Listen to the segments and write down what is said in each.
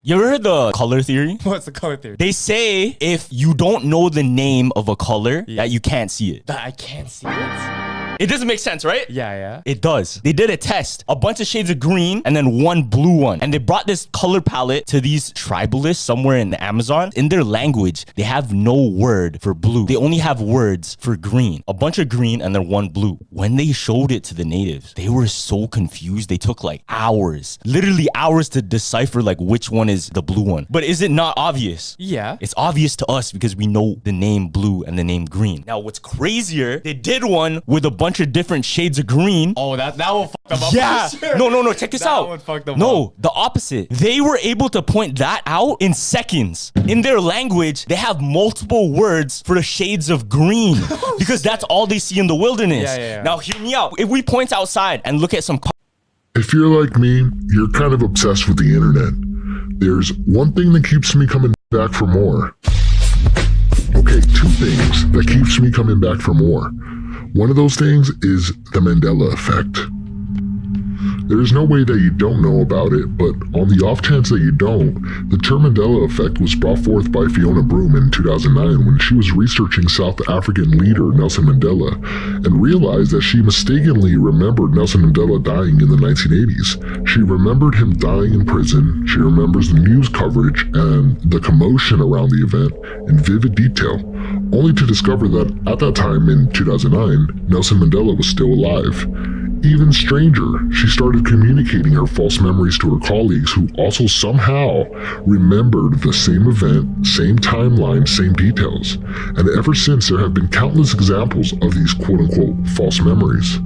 You ever heard the color theory? What's the color theory? They say if you don't know the name of a color, that you can't see it. That I can't see it? It doesn't make sense, right? Yeah. It does. They did a test. A bunch of shades of green and then one blue one. And they brought this color palette to these tribalists somewhere in the Amazon. In their language, they have no word for blue. They only have words for green. A bunch of green and then one blue. When they showed it to the natives, they were so confused. They took like hours, literally hours to decipher like which one is the blue one. But is it not obvious? Yeah. It's obvious to us because we know the name blue and the name green. Now, what's crazier, they did one with a bunch of different shades of green. Oh, that one fucked them up. Yeah. For sure. No, check this out. That one fucked them up. No, the opposite. They were able to point that out in seconds. In their language, they have multiple words for the shades of green because that's all they see in the wilderness. Yeah. Now, hear me out. If we point outside and look at some... If you're like me, you're kind of obsessed with the internet. There's one thing that keeps me coming back for more. Okay, two things that keeps me coming back for more. One of those things is the Mandela Effect. There's no way that you don't know about it, but on the off chance that you don't, the term Mandela Effect was brought forth by Fiona Broom in 2009 when she was researching South African leader Nelson Mandela and realized that she mistakenly remembered Nelson Mandela dying in the 1980s. She remembered him dying in prison, she remembers the news coverage and the commotion around the event in vivid detail, only to discover that at that time in 2009, Nelson Mandela was still alive. Even stranger, she started communicating her false memories to her colleagues who also somehow remembered the same event, same timeline, same details. And ever since, there have been countless examples of these quote-unquote false memories.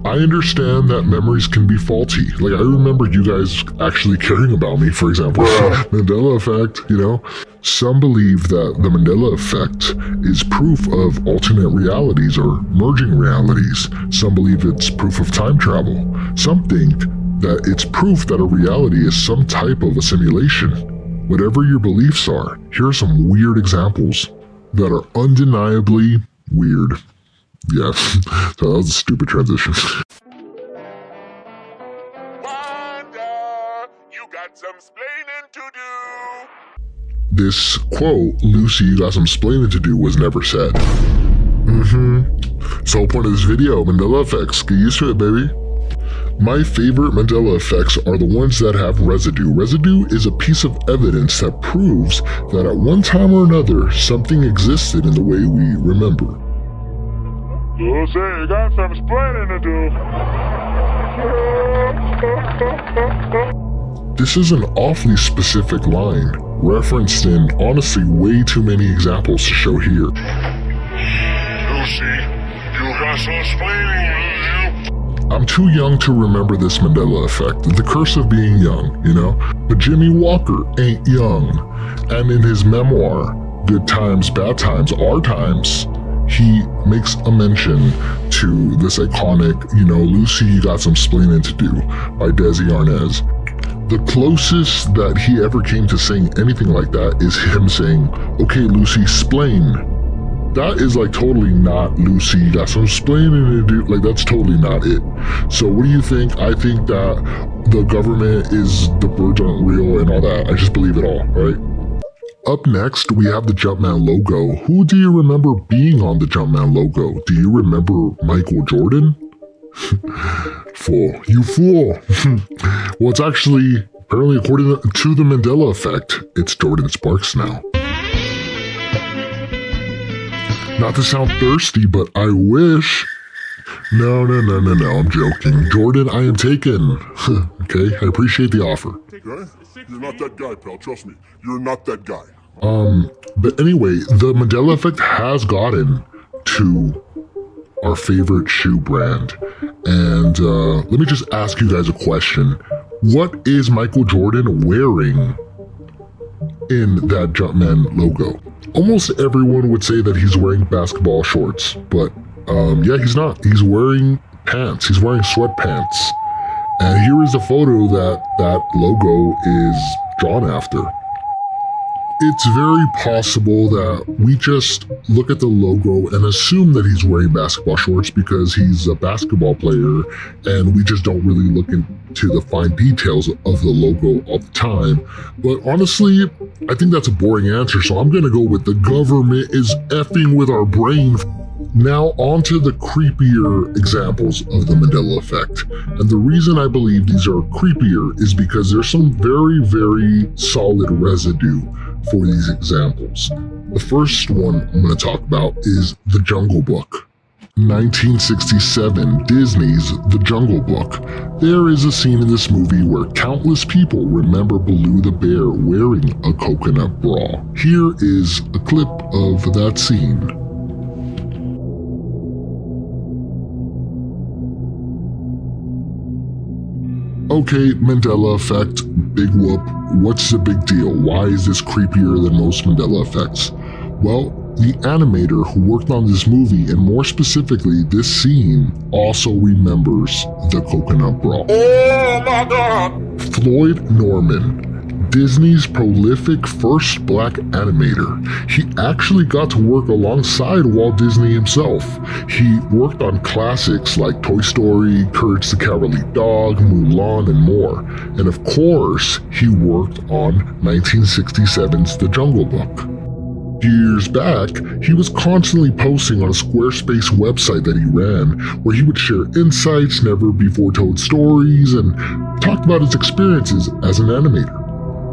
I understand that memories can be faulty. Like, I remember you guys actually caring about me, for example. Mandela Effect, you know? Some believe that the Mandela Effect is proof of alternate realities or merging realities. Some believe it's proof of time travel. Some think that it's proof that a reality is some type of a simulation. Whatever your beliefs are, here are some weird examples that are undeniably weird. Yeah, so that was a stupid transition. Wanda, you got some splaining to do. This quote, Lucy, you got some splaining to do, was never said. So point of this video, Mandela Effects, get used to it, baby. My favorite Mandela Effects are the ones that have residue. Residue is a piece of evidence that proves that at one time or another, something existed in the way we remember. Lucy, you got some splaining to do. This is an awfully specific line, referenced in honestly way too many examples to show here. Lucy, you got some splaining to do. I'm too young to remember this Mandela Effect, the curse of being young, you know? But Jimmy Walker ain't young. And in his memoir, Good Times, Bad Times, Our Times, he makes a mention to this iconic, you know, Lucy, you got some splaining to do by Desi Arnaz. The closest that he ever came to saying anything like that is him saying, okay, Lucy, splain. That is like totally not Lucy, you got some splaining to do. Like, that's totally not it. So what do you think? I think that the government is, the birds aren't real and all that. I just believe it all, right? Up next, we have the Jumpman logo. Who do you remember being on the Jumpman logo? Do you remember Michael Jordan? Fool. You fool. Well, it's actually, apparently according to the Mandela Effect, it's Jordan Sparks now. Not to sound thirsty, but I wish. No, I'm joking. Jordan, I am taken. Okay, I appreciate the offer. You're not that guy, pal. Trust me. You're not that guy. But anyway, the Mandela Effect has gotten to our favorite shoe brand. And let me just ask you guys a question. What is Michael Jordan wearing in that Jumpman logo? Almost everyone would say that he's wearing basketball shorts, but yeah, he's not. He's wearing pants. He's wearing sweatpants. And here is a photo that that logo is drawn after. It's very possible that we just look at the logo and assume that he's wearing basketball shorts because he's a basketball player, and we just don't really look into the fine details of the logo all the time. But honestly, I think that's a boring answer, so I'm gonna go with the government is effing with our brain. Now on to the creepier examples of the Mandela Effect. And the reason I believe these are creepier is because there's some very, very solid residue for these examples. The first one I'm going to talk about is The Jungle Book. 1967, Disney's The Jungle Book. There is a scene in this movie where countless people remember Baloo the bear wearing a coconut bra. Here is a clip of that scene. Okay, Mandela Effect, big whoop. What's the big deal? Why is this creepier than most Mandela Effects? Well, the animator who worked on this movie, and more specifically this scene, also remembers the coconut bra. Oh my God! Floyd Norman, Disney's prolific first black animator. He actually got to work alongside Walt Disney himself. He worked on classics like Toy Story, Courage the Cowardly Dog, Mulan, and more. And of course, he worked on 1967's The Jungle Book. Years back, he was constantly posting on a Squarespace website that he ran, where he would share insights, never before told stories, and talked about his experiences as an animator.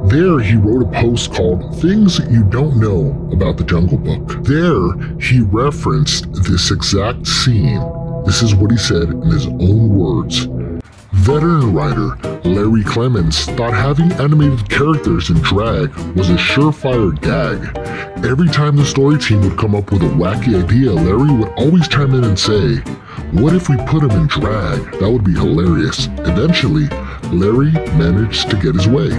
There, he wrote a post called Things You Don't Know About the Jungle Book. There, he referenced this exact scene. This is what he said in his own words. Veteran writer Larry Clemens thought having animated characters in drag was a surefire gag. Every time the story team would come up with a wacky idea, Larry would always chime in and say, "What if we put him in drag? That would be hilarious." Eventually, Larry managed to get his way.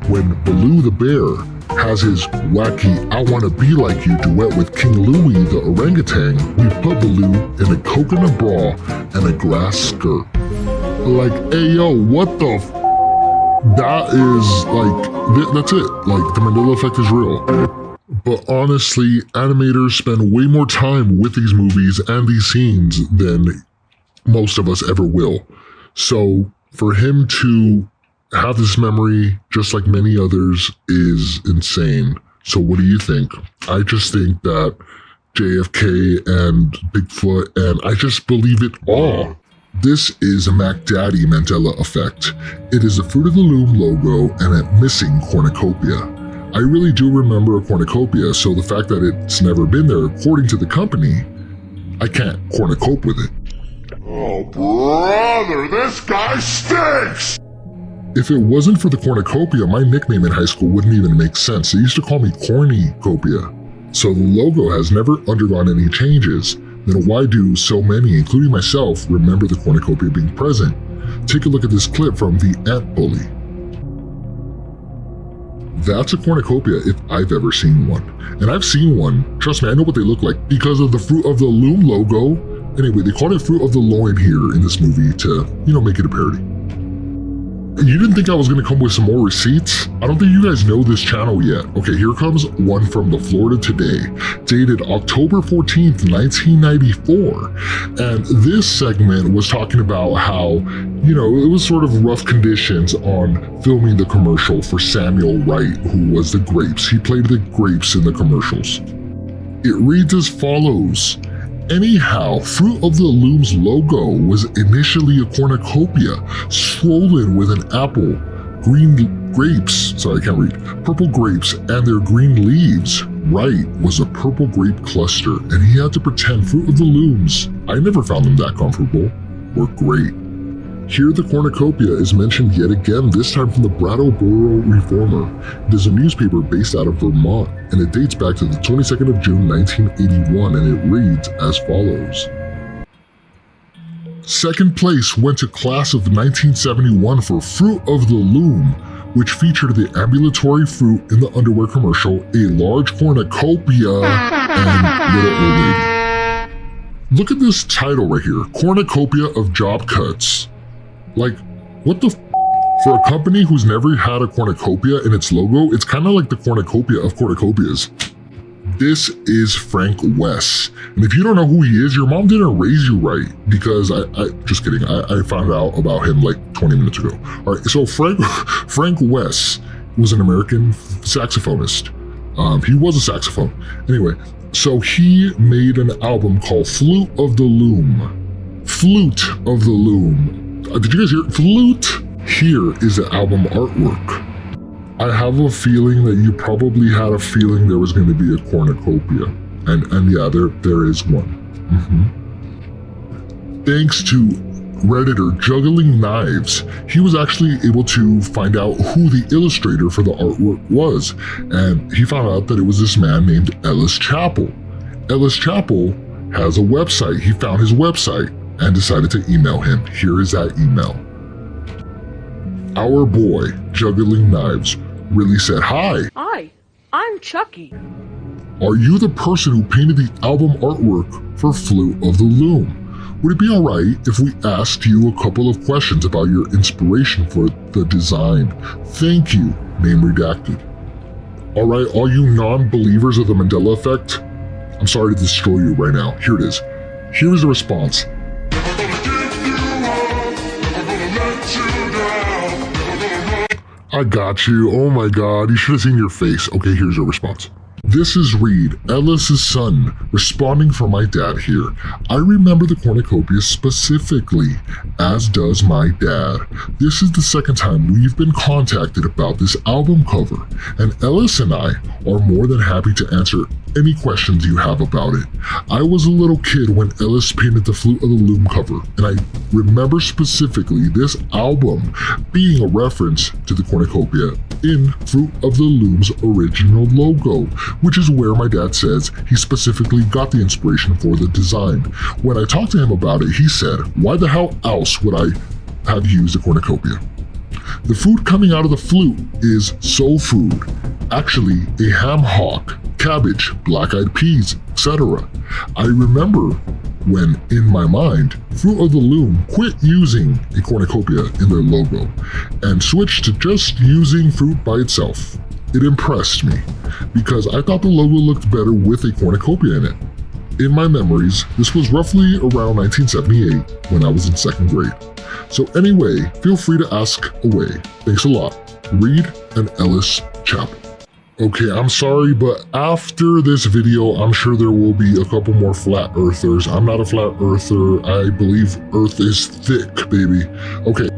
When Baloo the bear has his wacky I Wanna Be Like You duet with King Louie the orangutan, we put Baloo in a coconut bra and a grass skirt. Like, hey yo, what the that is like, that's it. Like, the Mandela Effect is real. But honestly, animators spend way more time with these movies and these scenes than most of us ever will. So for him to have this memory, just like many others, is insane. So what do you think? I just think that JFK and Bigfoot, and I just believe it all. This is a Mac Daddy Mandela Effect. It is a Fruit of the Loom logo and a missing cornucopia. I really do remember a cornucopia, so the fact that it's never been there, according to the company, I can't cornucope with it. Oh, brother, this guy stinks! If it wasn't for the cornucopia, my nickname in high school wouldn't even make sense. They used to call me Cornucopia. So the logo has never undergone any changes. Then why do so many, including myself, remember the cornucopia being present? Take a look at this clip from the Ant Bully. That's a cornucopia if I've ever seen one. And I've seen one, trust me, I know what they look like because of the Fruit of the Loom logo. Anyway, they called it Fruit of the Loin here in this movie to, make it a parody. You didn't think I was going to come with some more receipts? I don't think you guys know this channel yet. Okay, here comes one from the Florida Today, dated October 14th, 1994. And this segment was talking about how, it was sort of rough conditions on filming the commercial for Samuel Wright, who was the grapes. He played the grapes in the commercials. It reads as follows. Anyhow, Fruit of the Loom's logo was initially a cornucopia, swollen with an apple, green grapes, purple grapes and their green leaves. Wright was a purple grape cluster, and he had to pretend Fruit of the Looms, I never found them that comfortable, were great. Here the cornucopia is mentioned yet again, this time from the Brattleboro Reformer. It is a newspaper based out of Vermont, and it dates back to the 22nd of June 1981, and it reads as follows. Second place went to class of 1971 for Fruit of the Loom, which featured the ambulatory fruit in the underwear commercial, a large cornucopia, and little old lady. Look at this title right here, Cornucopia of Job Cuts. Like, what the For a company who's never had a cornucopia in its logo, it's kind of like the cornucopia of cornucopias. This is Frank West. And if you don't know who he is, your mom didn't raise you right, because I just kidding. I found out about him like 20 minutes ago. All right, so Frank West was an American saxophonist. He was a saxophone. Anyway, so he made an album called Flute of the Loom. Flute of the Loom. Did you guys hear it? Flute? Here is the album artwork. I have a feeling that you probably had a feeling there was going to be a cornucopia. And yeah, there is one. Thanks to Redditor Juggling Knives, he was actually able to find out who the illustrator for the artwork was. And he found out that it was this man named Ellis Chappell. Ellis Chappell has a website. He found his website and decided to email him. Here is that email. Our boy, Juggling Knives, really said, "Hi. Hi, I'm Chucky. Are you the person who painted the album artwork for Flute of the Loom? Would it be alright if we asked you a couple of questions about your inspiration for the design? Thank you, name redacted." Alright, all you non-believers of the Mandela Effect, I'm sorry to destroy you right now. Here it is. Here is the response. I got you. Oh my god, you should have seen your face. Okay, here's your response. This is Reed, Ellis's son, responding for my dad here. I remember the cornucopia specifically, as does my dad. This is the second time we've been contacted about this album cover, and Ellis and I are more than happy to answer any questions you have about it. I was a little kid when Ellis painted the Flute of the Loom cover, and I remember specifically this album being a reference to the cornucopia in Fruit of the Loom's original logo, which is where my dad says he specifically got the inspiration for the design. When I talked to him about it, he said, "Why the hell else would I have used a cornucopia? The food coming out of the flute is soul food, actually a ham hock, cabbage, black-eyed peas, etc. I remember when, in my mind, Fruit of the Loom quit using a cornucopia in their logo and switched to just using fruit by itself. It impressed me because I thought the logo looked better with a cornucopia in it. In my memories, this was roughly around 1978 when I was in second grade. So anyway, feel free to ask away. Thanks a lot. Reed and Ellis Chappell." Okay, I'm sorry, but after this video, I'm sure there will be a couple more flat earthers. I'm not a flat earther. I believe Earth is thick, baby. Okay,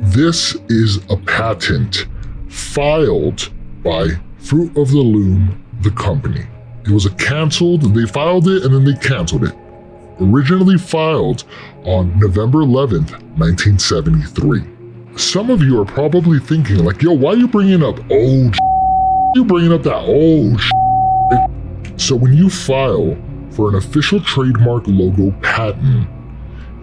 this is a patent filed by Fruit of the Loom, the company. It was canceled, they filed it and then they canceled it. Originally filed on November 11th, 1973. Some of you are probably thinking like, yo, why are you bringing up old you bringing up that old shit? So when you file for an official trademark logo patent,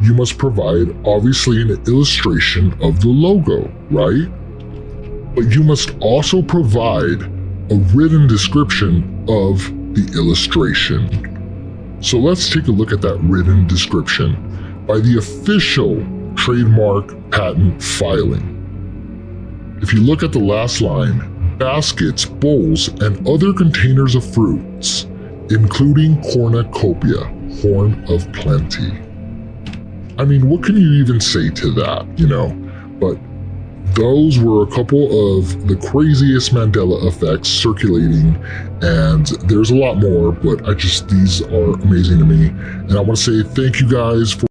you must provide obviously an illustration of the logo, right? But you must also provide a written description of the illustration. So let's take a look at that written description by the official trademark patent filing. If you look at the last line, baskets, bowls, and other containers of fruits, including cornucopia, horn of plenty. I mean, what can you even say to that, you know? But those were a couple of the craziest Mandela effects circulating, and there's a lot more, but these are amazing to me. And I want to say thank you guys for